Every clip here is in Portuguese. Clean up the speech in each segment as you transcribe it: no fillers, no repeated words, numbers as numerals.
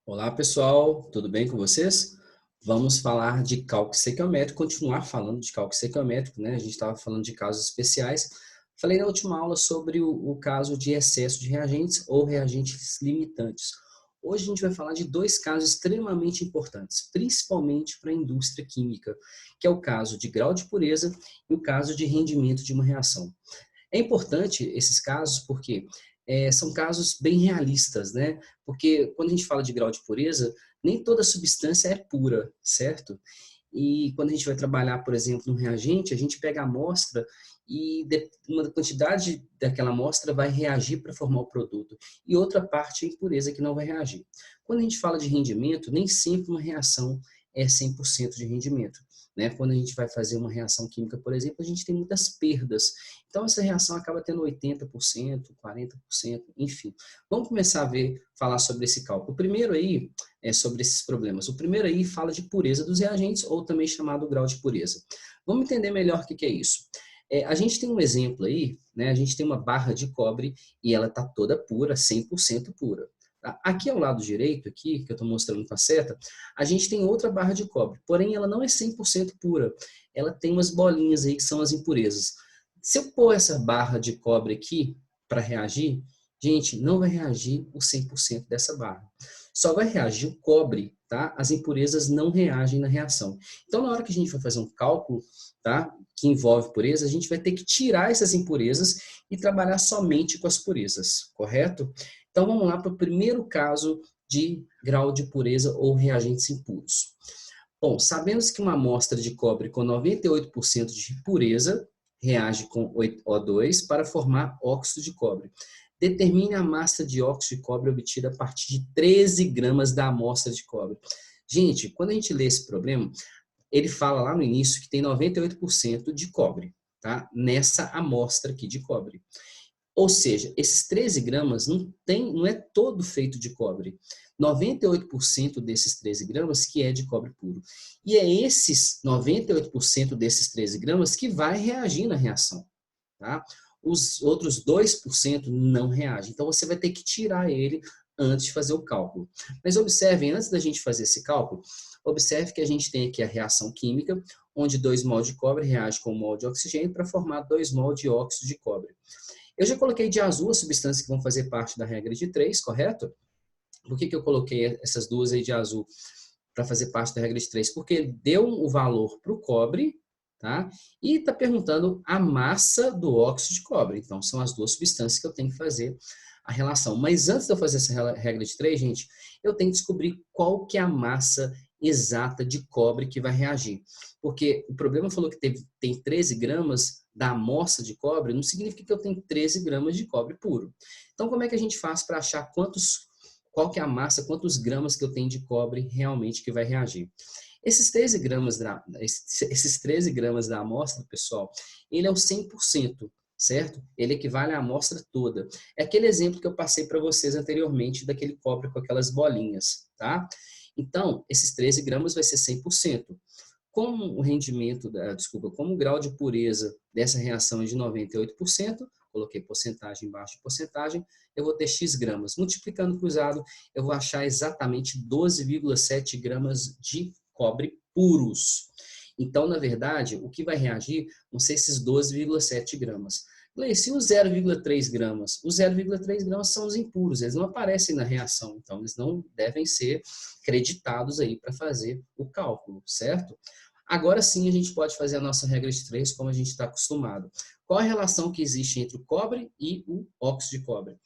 Olá pessoal, tudo bem com vocês? Vamos falar de cálculo estequiométrico, continuar falando de cálculo estequiométrico, né? A gente estava falando de casos especiais. Falei na última aula sobre o caso de excesso de reagentes ou reagentes limitantes. Hoje a gente vai falar de dois casos extremamente importantes, principalmente para a indústria química, que é o caso de grau de pureza e o caso de rendimento de uma reação. É importante esses casos porque são casos bem realistas, né? Porque quando a gente fala de grau de pureza, nem toda substância é pura, certo? E quando a gente vai trabalhar, por exemplo, num reagente, a gente pega a amostra e uma quantidade daquela amostra vai reagir para formar o produto e outra parte é impureza que não vai reagir. Quando a gente fala de rendimento, nem sempre uma reação é 100% de rendimento. Né? Quando a gente vai fazer uma reação química, por exemplo, a gente tem muitas perdas. Então, essa reação acaba tendo 80%, 40%, enfim. Vamos começar a falar sobre esse cálculo. O primeiro aí é sobre esses problemas. O primeiro aí fala de pureza dos reagentes, ou também chamado grau de pureza. Vamos entender melhor o que é isso. A gente tem um exemplo aí, né? A gente tem uma barra de cobre e ela está toda pura, 100% pura. Tá? Aqui ao lado direito, aqui, que eu estou mostrando com a seta, a gente tem outra barra de cobre, porém ela não é 100% pura. Ela tem umas bolinhas aí que são as impurezas. Se eu pôr essa barra de cobre aqui para reagir, gente, não vai reagir o 100% dessa barra. Só vai reagir o cobre, tá? As impurezas não reagem na reação. Então, na hora que a gente vai fazer um cálculo, tá? Que envolve pureza, a gente vai ter que tirar essas impurezas e trabalhar somente com as purezas, correto? Então, vamos lá para o primeiro caso de grau de pureza ou reagentes impuros. Bom, sabemos que uma amostra de cobre com 98% de pureza reage com O2 para formar óxido de cobre. Determine a massa de óxido de cobre obtida a partir de 13 gramas da amostra de cobre. Gente, quando a gente lê esse problema, ele fala lá no início que tem 98% de cobre, tá? Nessa amostra aqui de cobre. Ou seja, esses 13 gramas não é todo feito de cobre. 98% desses 13 gramas que é de cobre puro. E é esses 98% desses 13 gramas que vai reagir na reação. Tá? Os outros 2% não reagem. Então, você vai ter que tirar ele antes de fazer o cálculo. Mas observem, antes da gente fazer esse cálculo, observe que a gente tem aqui a reação química, onde 2 mol de cobre reage com 1 mol de oxigênio para formar 2 mol de óxido de cobre. Eu já coloquei de azul as substâncias que vão fazer parte da regra de 3, correto? Por que eu coloquei essas duas aí de azul para fazer parte da regra de 3? Porque deu o valor para o cobre, tá? E está perguntando a massa do óxido de cobre. Então, são as duas substâncias que eu tenho que fazer a relação. Mas antes de eu fazer essa regra de 3, gente, eu tenho que descobrir qual que é a massa exata de cobre que vai reagir. Porque o problema falou que tem 13 gramas da amostra de cobre, não significa que eu tenho 13 gramas de cobre puro. Então, como é que a gente faz para achar qual que é a massa, quantos gramas que eu tenho de cobre realmente que vai reagir? Esses 13 gramas da amostra, pessoal, ele é o 100%, certo? Ele equivale à amostra toda. É aquele exemplo que eu passei para vocês anteriormente daquele cobre com aquelas bolinhas, tá? Então, esses 13 gramas vai ser 100%. Como o rendimento, como o grau de pureza dessa reação é de 98%, coloquei porcentagem embaixo de porcentagem, eu vou ter X gramas. Multiplicando cruzado, eu vou achar exatamente 12,7 gramas de cobre puros. Então, na verdade, o que vai reagir vão ser esses 12,7 gramas. Gleice, e os 0,3 gramas? Os 0,3 gramas são os impuros, eles não aparecem na reação, então eles não devem ser creditados aí para fazer o cálculo, certo? Agora sim a gente pode fazer a nossa regra de 3 como a gente está acostumado. Qual a relação que existe entre o cobre e o óxido de cobre?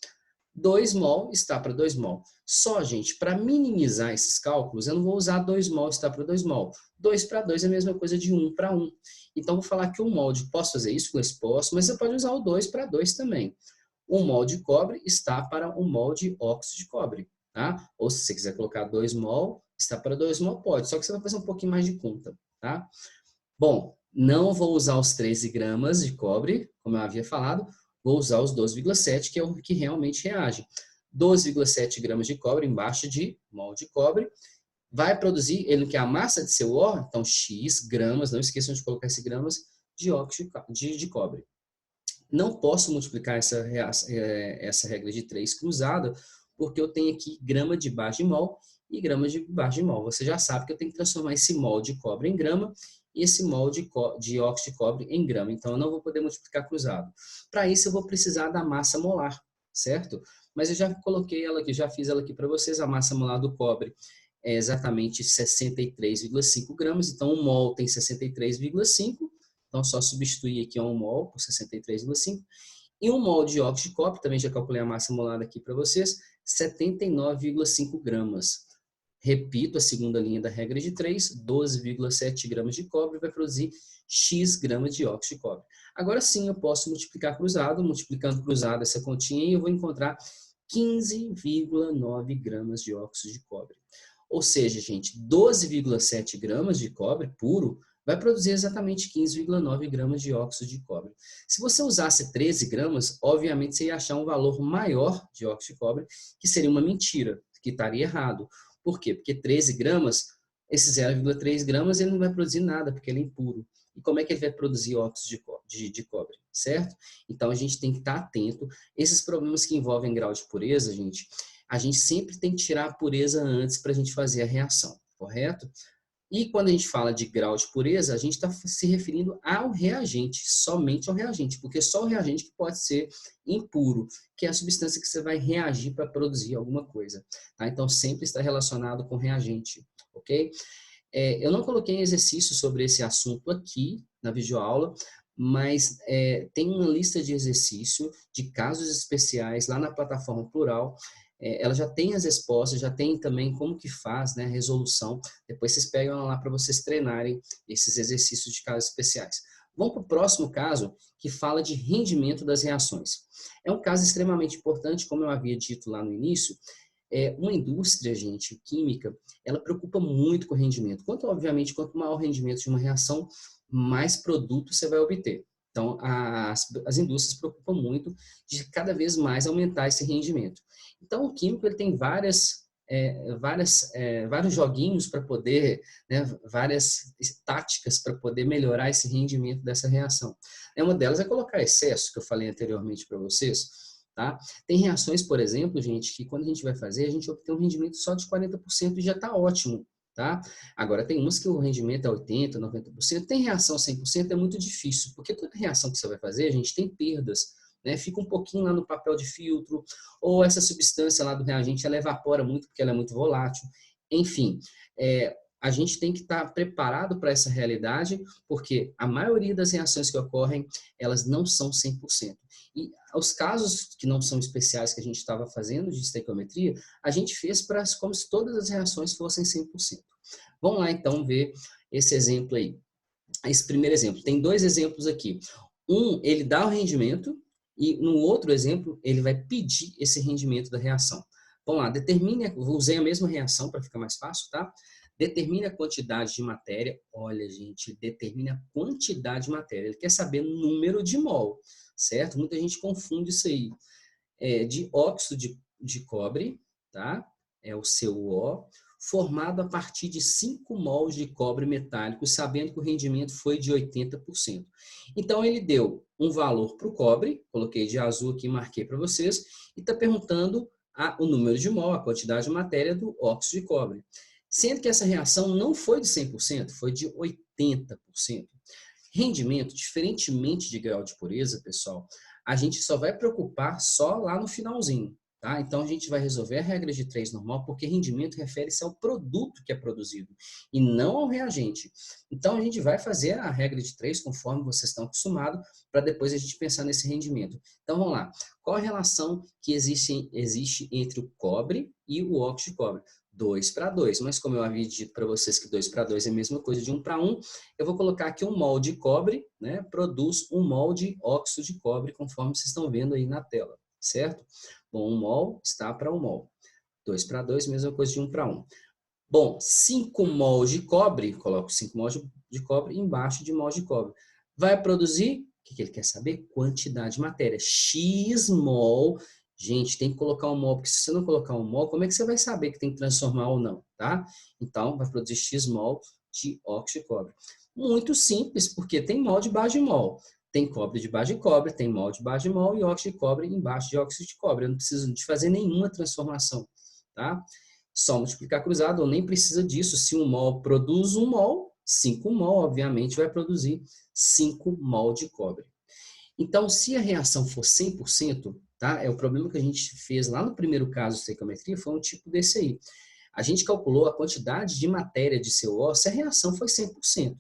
2 mol está para 2 mol. Só, gente, para minimizar esses cálculos, eu não vou usar 2 mol está para 2 mol. 2 para 2 é a mesma coisa de 1 para 1. Então, vou falar que 1 mol de... Posso fazer isso com esse? Posso, mas você pode usar o 2 para 2 também. 1 mol de cobre está para 1 mol de óxido de cobre. Tá? Ou se você quiser colocar 2 mol, está para 2 mol, pode. Só que você vai fazer um pouquinho mais de conta. Tá? Bom, não vou usar os 13 gramas de cobre, como eu havia falado, vou usar os 12,7, que é o que realmente reage. 12,7 gramas de cobre embaixo de mol de cobre, vai produzir, ele quer a massa de seu O, então X gramas, não esqueçam de colocar esse gramas, de óxido de cobre. Não posso multiplicar essa regra de 3 cruzada, porque eu tenho aqui grama de base de mol e gramas de base-mol. Você já sabe que eu tenho que transformar esse mol de cobre em grama e esse mol de óxido de cobre em grama. Então, eu não vou poder multiplicar cruzado. Para isso, eu vou precisar da massa molar, certo? Mas eu já coloquei ela aqui, já fiz ela aqui para vocês. A massa molar do cobre é exatamente 63,5 gramas. Então, um mol tem 63,5. Então, só substituir aqui 1 mol por 63,5. E um mol de óxido de cobre, também já calculei a massa molar aqui para vocês, 79,5 gramas. Repito a segunda linha da regra de 3, 12,7 gramas de cobre vai produzir X gramas de óxido de cobre. Agora sim eu posso multiplicar cruzado, multiplicando cruzado essa continha e eu vou encontrar 15,9 gramas de óxido de cobre. Ou seja, gente, 12,7 gramas de cobre puro vai produzir exatamente 15,9 gramas de óxido de cobre. Se você usasse 13 gramas, obviamente você ia achar um valor maior de óxido de cobre, que seria uma mentira, que estaria errado. Por quê? Porque 13 gramas, esse 0,3 gramas, ele não vai produzir nada, porque ele é impuro. E como é que ele vai produzir óxido de cobre, certo? Então, a gente tem que estar atento. Esses problemas que envolvem grau de pureza, gente, a gente sempre tem que tirar a pureza antes para a gente fazer a reação, correto? E quando a gente fala de grau de pureza, a gente está se referindo ao reagente, somente ao reagente, porque só o reagente que pode ser impuro, que é a substância que você vai reagir para produzir alguma coisa. Tá? Então, sempre está relacionado com reagente, ok? Eu não coloquei exercício sobre esse assunto aqui na videoaula, mas tem uma lista de exercício de casos especiais lá na plataforma Plural. Ela já tem as respostas, já tem também como que faz, né, a resolução. Depois vocês pegam lá para vocês treinarem esses exercícios de casos especiais. Vamos para o próximo caso, que fala de rendimento das reações. É um caso extremamente importante, como eu havia dito lá no início. Uma indústria, gente, química, ela preocupa muito com o rendimento. Obviamente, quanto maior o rendimento de uma reação, mais produto você vai obter. Então, as indústrias preocupam muito de cada vez mais aumentar esse rendimento. Então, o químico ele tem vários joguinhos para poder, né, várias táticas para poder melhorar esse rendimento dessa reação. Uma delas é colocar excesso, que eu falei anteriormente para vocês. Tá? Tem reações, por exemplo, gente, que quando a gente vai fazer, a gente obtém um rendimento só de 40% e já está ótimo. Tá? Agora, tem umas que o rendimento é 80%, 90%. Tem reação 100%, é muito difícil, porque toda reação que você vai fazer, a gente tem perdas. Né? Fica um pouquinho lá no papel de filtro, ou essa substância lá do reagente, ela evapora muito, porque ela é muito volátil. Enfim, a gente tem que estar preparado para essa realidade, porque a maioria das reações que ocorrem, elas não são 100%. E os casos que não são especiais que a gente estava fazendo de estequiometria, a gente fez como se todas as reações fossem 100%. Vamos lá, então, ver esse exemplo aí. Esse primeiro exemplo. Tem dois exemplos aqui. Ele dá o rendimento e no outro exemplo, ele vai pedir esse rendimento da reação. Vamos lá, usei a mesma reação para ficar mais fácil, tá? Determine a quantidade de matéria. Olha, gente, determine a quantidade de matéria. Ele quer saber o número de mol, certo? Muita gente confunde isso aí. De óxido de cobre, tá? É o CuO, formado a partir de 5 mols de cobre metálico, sabendo que o rendimento foi de 80%. Então, ele deu um valor para o cobre, coloquei de azul aqui, marquei para vocês, e está perguntando o número de mol, a quantidade de matéria do óxido de cobre. Sendo que essa reação não foi de 100%, foi de 80%. Rendimento, diferentemente de grau de pureza, pessoal, a gente só vai preocupar só lá no finalzinho. Tá? Então, a gente vai resolver a regra de 3 normal, porque rendimento refere-se ao produto que é produzido e não ao reagente. Então, a gente vai fazer a regra de 3 conforme vocês estão acostumados, para depois a gente pensar nesse rendimento. Então, vamos lá. Qual a relação que existe entre o cobre e o óxido de cobre? 2 para 2, mas como eu havia dito para vocês que 2 para 2 é a mesma coisa de 1 para 1, eu vou colocar aqui um mol de cobre, né, produz um mol de óxido de cobre, conforme vocês estão vendo aí na tela, certo? Bom, 1 mol está para 1 mol. 2 para 2, mesma coisa de 1 para 1. Bom, 5 mols de cobre, coloco 5 mols de cobre embaixo de mols de cobre. Vai produzir, o que ele quer saber? Quantidade de matéria. X mol. Gente, tem que colocar um mol, porque se você não colocar um mol, como é que você vai saber que tem que transformar ou não, tá? Então, vai produzir X mol de óxido de cobre. Muito simples, porque tem mol de base de mol. Tem cobre de base de cobre, tem mol de base de mol e óxido de cobre embaixo de óxido de cobre. Eu não preciso de fazer nenhuma transformação, tá? Só multiplicar cruzado, ou nem precisa disso. Se 1 mol produz 1 mol, 5 mol, obviamente, vai produzir 5 mol de cobre. Então, se a reação for 100%, tá? É o problema que a gente fez lá no primeiro caso de estequiometria, foi um tipo desse aí. A gente calculou a quantidade de matéria de CO se a reação foi 100%.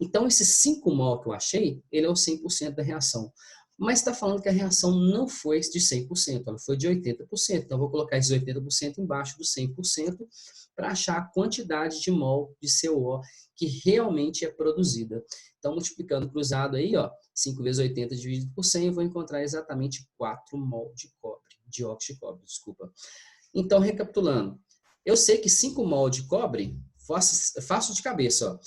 Então, esse 5 mol que eu achei, ele é o 100% da reação. Mas está falando que a reação não foi de 100%, ela foi de 80%. Então, eu vou colocar esses 80% embaixo do 100% para achar a quantidade de mol de CO que realmente é produzida. Então, multiplicando cruzado aí, ó, 5 vezes 80 dividido por 100, eu vou encontrar exatamente 4 mol de cobre, dióxido de cobre, desculpa. Então, recapitulando, eu sei que 5 mol de cobre, faço de cabeça, ó,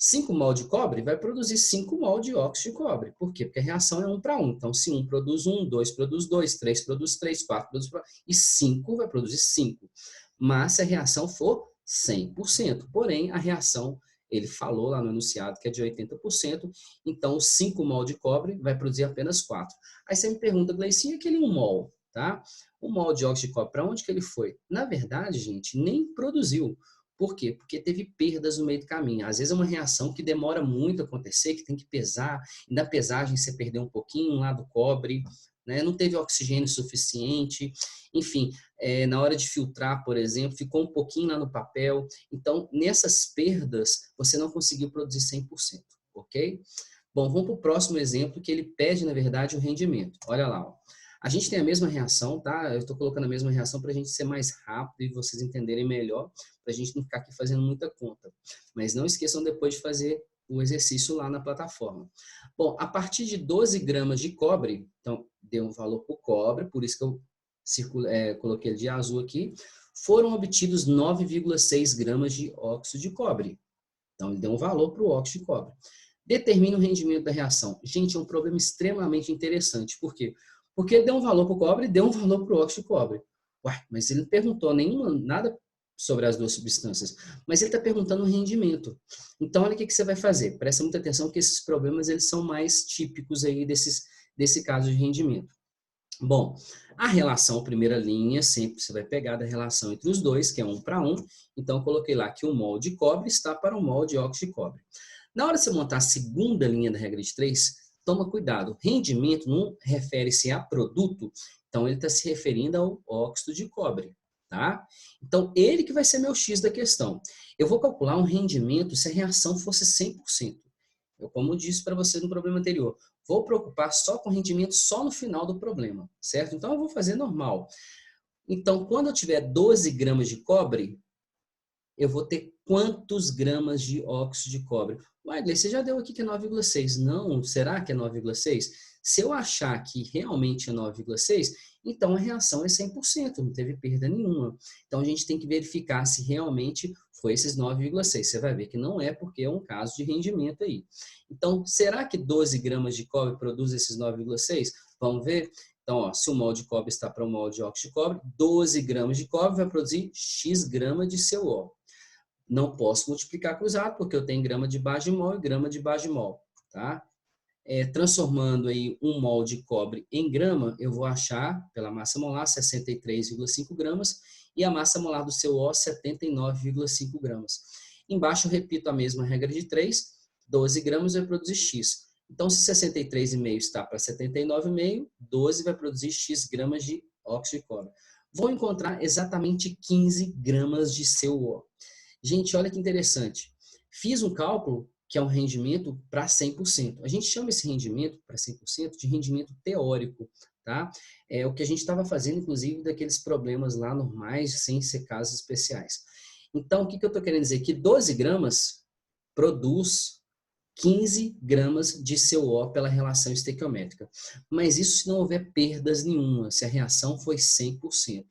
5 mol de cobre vai produzir 5 mol de óxido de cobre. Por quê? Porque a reação é 1 para 1. Então, se 1 produz 1, 2 produz 2, 3 produz 3, 4 produz 4, e 5 vai produzir 5. Mas se a reação for 100%. Porém, a reação, ele falou lá no enunciado que é de 80%, então 5 mol de cobre vai produzir apenas 4. Aí você me pergunta, Gleicinho, aquele 1 mol, tá? O mol de óxido de cobre, para onde que ele foi? Na verdade, gente, nem produziu. Por quê? Porque teve perdas no meio do caminho. Às vezes é uma reação que demora muito a acontecer, que tem que pesar, e na pesagem você perdeu um pouquinho lá do cobre, né? Não teve oxigênio suficiente, enfim, na hora de filtrar, por exemplo, ficou um pouquinho lá no papel. Então, nessas perdas, você não conseguiu produzir 100%, ok? Bom, vamos para o próximo exemplo, que ele pede, na verdade, o rendimento. Olha lá, ó. A gente tem a mesma reação, tá? Eu estou colocando a mesma reação para a gente ser mais rápido e vocês entenderem melhor, para a gente não ficar aqui fazendo muita conta. Mas não esqueçam depois de fazer o exercício lá na plataforma. Bom, a partir de 12 gramas de cobre, então deu um valor para o cobre, por isso que eu coloquei ele de azul aqui, foram obtidos 9,6 gramas de óxido de cobre. Então, ele deu um valor para o óxido de cobre. Determina o rendimento da reação. Gente, é um problema extremamente interessante. Por quê? Porque ele deu um valor para o cobre e deu um valor para o óxido de cobre. Ué, mas ele não perguntou nada sobre as duas substâncias, mas ele está perguntando o rendimento. Então, olha o que você vai fazer. Presta muita atenção que esses problemas eles são mais típicos aí desse caso de rendimento. Bom, a relação primeira linha, sempre você vai pegar da relação entre os dois, que é 1 para 1. Então, eu coloquei lá que o mol de cobre está para o mol de óxido de cobre. Na hora de você montar a segunda linha da regra de 3, toma cuidado. Rendimento não refere-se a produto, então ele está se referindo ao óxido de cobre, tá? Então, ele que vai ser meu X da questão. Eu vou calcular um rendimento se a reação fosse 100%. Eu, como disse para você no problema anterior, vou preocupar só com rendimento só no final do problema, certo? Então, eu vou fazer normal. Então, quando eu tiver 12 gramas de cobre, eu vou ter quantos gramas de óxido de cobre? Wesley, você já deu aqui que é 9,6. Não, será que é 9,6? Se eu achar que realmente é 9,6, então a reação é 100%, não teve perda nenhuma. Então a gente tem que verificar se realmente foi esses 9,6. Você vai ver que não é, porque é um caso de rendimento aí. Então, será que 12 gramas de cobre produz esses 9,6? Vamos ver? Então, ó, se o mol de cobre está para o mol de óxido de cobre, 12 gramas de cobre vai produzir X gramas de CO. Não posso multiplicar cruzado, porque eu tenho grama de Bajimol e grama de Bajimol, tá? Transformando aí 1 mol de cobre em grama, eu vou achar, pela massa molar, 63,5 gramas, e a massa molar do CO, 79,5 gramas. Embaixo eu repito a mesma regra de 3, 12 gramas vai produzir X. Então, se 63,5 está para 79,5, 12 vai produzir X gramas de óxido de cobre. Vou encontrar exatamente 15 gramas de CO. Gente, olha que interessante. Fiz um cálculo que é um rendimento para 100%. A gente chama esse rendimento para 100% de rendimento teórico, tá? É o que a gente estava fazendo, inclusive, daqueles problemas lá normais, sem ser casos especiais. Então, o que eu estou querendo dizer? Que 12 gramas produz 15 gramas de CO pela relação estequiométrica. Mas isso se não houver perdas nenhuma, se a reação foi 100%.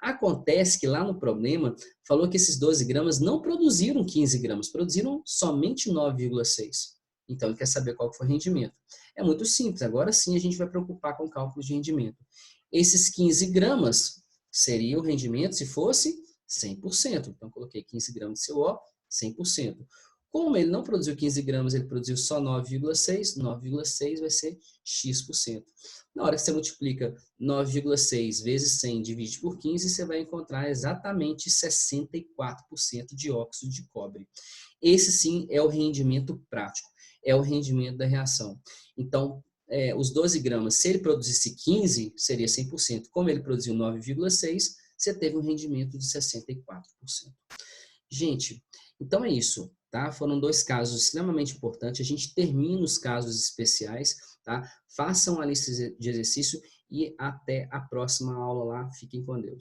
Acontece que lá no problema, falou que esses 12 gramas não produziram 15 gramas, produziram somente 9,6. Então, ele quer saber qual foi o rendimento. É muito simples, agora sim a gente vai preocupar com o cálculo de rendimento. Esses 15 gramas seria o rendimento se fosse 100%. Então, coloquei 15 gramas de CO, 100%. Como ele não produziu 15 gramas, ele produziu só 9,6, 9,6 vai ser X%. Na hora que você multiplica 9,6 vezes 100 e divide por 15, você vai encontrar exatamente 64% de óxido de cobre. Esse sim é o rendimento prático, é o rendimento da reação. Então, os 12 gramas, se ele produzisse 15, seria 100%. Como ele produziu 9,6, você teve um rendimento de 64%. Gente, então é isso, tá? Foram dois casos extremamente importantes. A gente termina os casos especiais, tá? Façam a lista de exercício e até a próxima aula lá. Fiquem com Deus.